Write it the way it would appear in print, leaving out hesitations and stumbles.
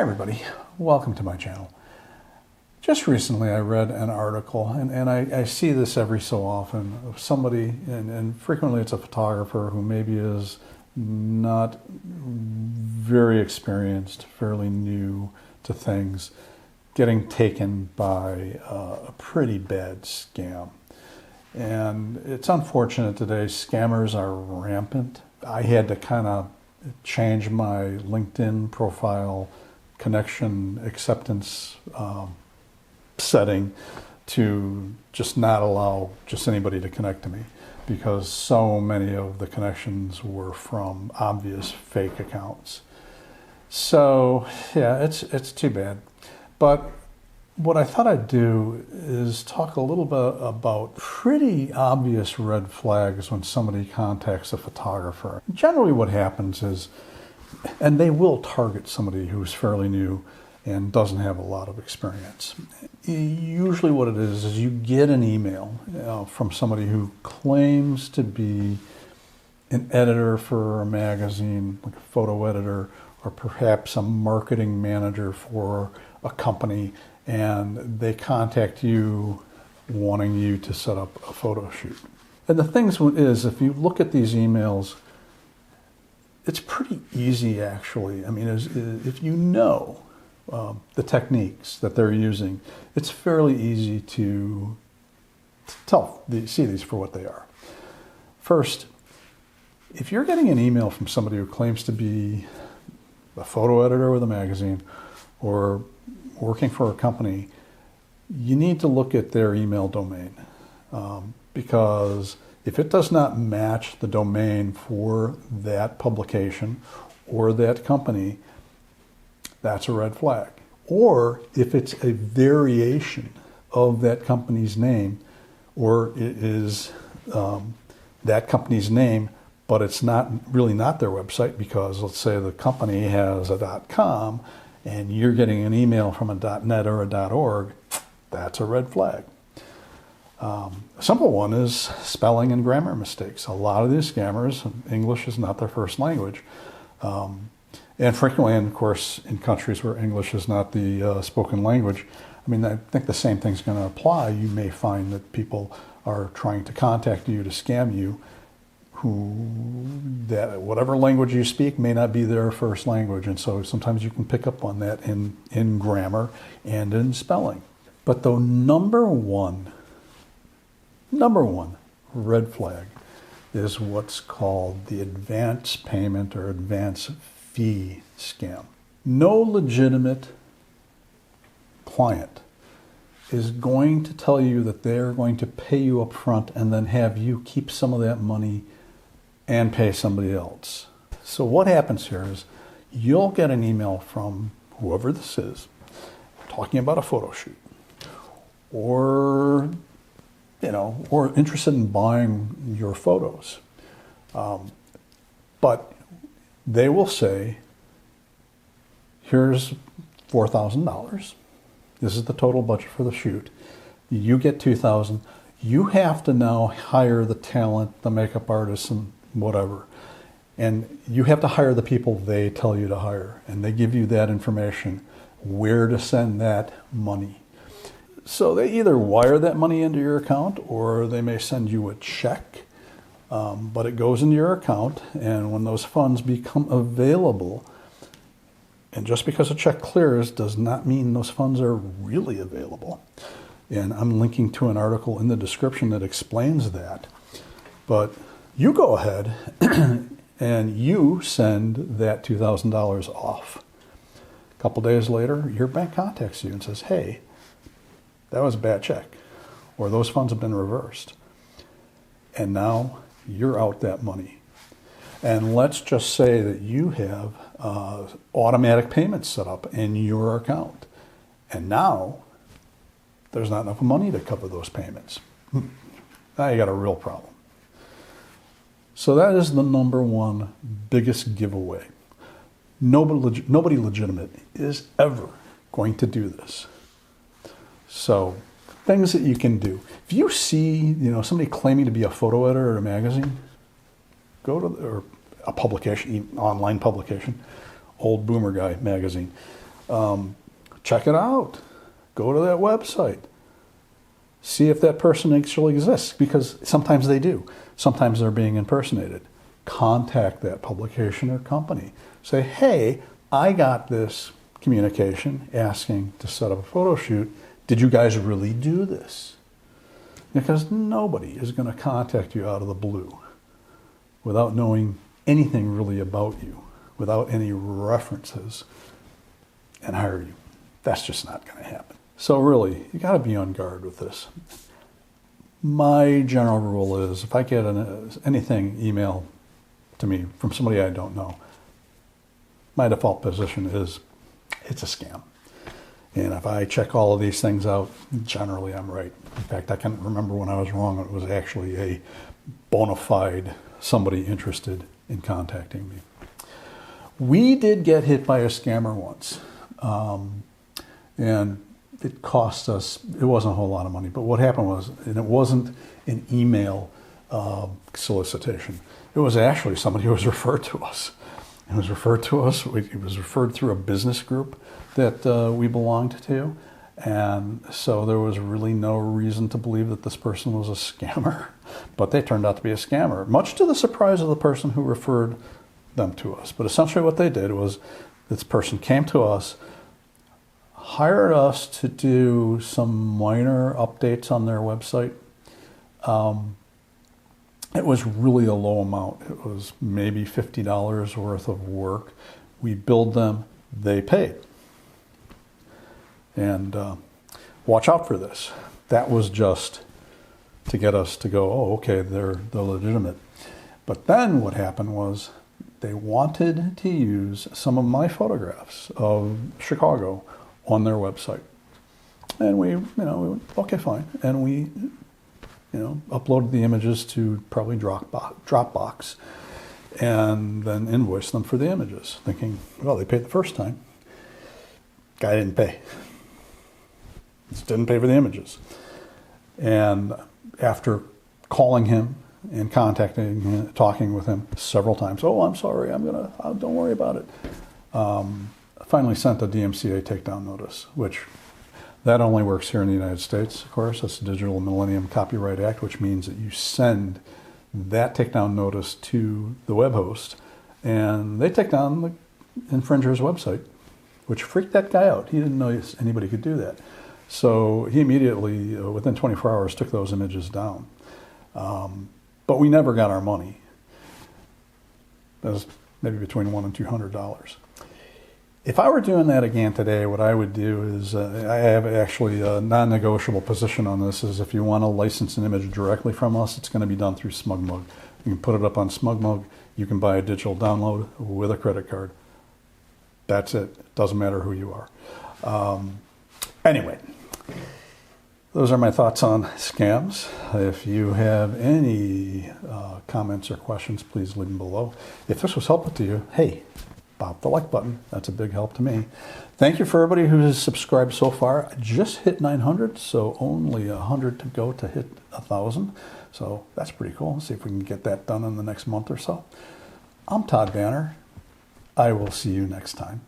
Hi everybody, welcome to my channel. Just recently I read an article, and I see this every so often, of somebody, and frequently it's a photographer who maybe is not very experienced, fairly new to things, getting taken by a pretty bad scam. And it's unfortunate today, scammers are rampant. I had to kind of change my LinkedIn profile connection acceptance setting to just not allow just anybody to connect to me, because so many of the connections were from obvious fake accounts. So yeah, it's too bad. But what I thought I'd do is talk a little bit about pretty obvious red flags when somebody contacts a photographer. Generally what happens is, and they will target somebody who's fairly new and doesn't have a lot of experience. Usually what it is you get an email from somebody who claims to be an editor for a magazine, like a photo editor, or perhaps a marketing manager for a company, and they contact you wanting you to set up a photo shoot. And the thing is, if you look at these emails, it's pretty easy actually. I mean, if you know the techniques that they're using, it's fairly easy to see these for what they are. First, if you're getting an email from somebody who claims to be a photo editor with a magazine or working for a company, you need to look at their email domain, because if it does not match the domain for that publication or that company, that's a red flag. Or if it's a variation of that company's name, or it is that company's name, but it's really not their website, because let's say the company has a .com and you're getting an email from a .net or a .org, that's a red flag. A simple one is spelling and grammar mistakes. A lot of these scammers, English is not their first language. And frequently, and of course, in countries where English is not the spoken language, I mean, I think the same thing's going to apply. You may find that people are trying to contact you to scam you, that whatever language you speak may not be their first language. And so sometimes you can pick up on that in grammar and in spelling. But the number one red flag is what's called the advance payment or advance fee scam. No legitimate client is going to tell you that they're going to pay you up front and then have you keep some of that money and pay somebody else. So what happens here is you'll get an email from whoever this is talking about a photo shoot, or interested in buying your photos. But they will say, here's $4,000. This is the total budget for the shoot. You get $2,000. You have to now hire the talent, the makeup artists, and whatever. And you have to hire the people they tell you to hire. And they give you that information, where to send that money. So they either wire that money into your account, or they may send you a check, but it goes into your account, and when those funds become available, and just because a check clears does not mean those funds are really available. And I'm linking to an article in the description that explains that. But you go ahead and you send that $2,000 off. A couple days later, your bank contacts you and says, hey, that was a bad check, or those funds have been reversed. And now you're out that money. And let's just say that you have automatic payments set up in your account. And now there's not enough money to cover those payments. Now you got a real problem. So that is the number one biggest giveaway. Nobody legitimate is ever going to do this. So things that you can do. If you see, somebody claiming to be a photo editor at a magazine, go to or a publication, online publication, Old Boomer Guy magazine. Check it out. Go to that website. See if that person actually exists, because sometimes they do. Sometimes they're being impersonated. Contact that publication or company. Say, hey, I got this communication asking to set up a photo shoot. Did you guys really do this? Because nobody is going to contact you out of the blue without knowing anything really about you, without any references, and hire you. That's just not going to happen. So really, you got to be on guard with this. My general rule is, if I get anything emailed to me from somebody I don't know, my default position is it's a scam. And if I check all of these things out, generally I'm right. In fact, I can't remember when I was wrong. It was actually a bona fide somebody interested in contacting me. We did get hit by a scammer once. And it cost us, it wasn't a whole lot of money, but what happened was, and it wasn't an email solicitation. It was actually somebody who was referred to us. It was referred to us, it was referred through a business group that we belonged to. And so there was really no reason to believe that this person was a scammer, but they turned out to be a scammer, much to the surprise of the person who referred them to us. But essentially what they did was, this person came to us, hired us to do some minor updates on their website. It was really a low amount. It was maybe $50 worth of work. We billed them, they paid. And watch out for this. That was just to get us to go, oh, okay, they're legitimate. But then what happened was, they wanted to use some of my photographs of Chicago on their website. And we went, okay, fine. And we, uploaded the images to probably Dropbox and then invoiced them for the images, thinking, well, they paid the first time. Guy didn't pay. Just didn't pay for the images. And after calling him and contacting him, talking with him several times, oh, I'm sorry, don't worry about it. Finally sent a DMCA takedown notice, which that only works here in the United States, of course. That's the Digital Millennium Copyright Act, which means that you send that takedown notice to the web host, and they take down the infringer's website, which freaked that guy out. He didn't know anybody could do that. So he immediately, within 24 hours, took those images down. But we never got our money. That was maybe between $100 and $200. If I were doing that again today, what I would do is, I have actually a non-negotiable position on this, is if you want to license an image directly from us, it's going to be done through SmugMug. You can put it up on SmugMug. You can buy a digital download with a credit card. That's it. It doesn't matter who you are. Anyway, those are my thoughts on scams. If you have any comments or questions, please leave them below. If this was helpful to you, hey, pop the like button. That's a big help to me. Thank you for everybody who has subscribed so far. I just hit 900, so only 100 to go to hit 1,000. So that's pretty cool. Let's see if we can get that done in the next month or so. I'm Todd Banner. I will see you next time.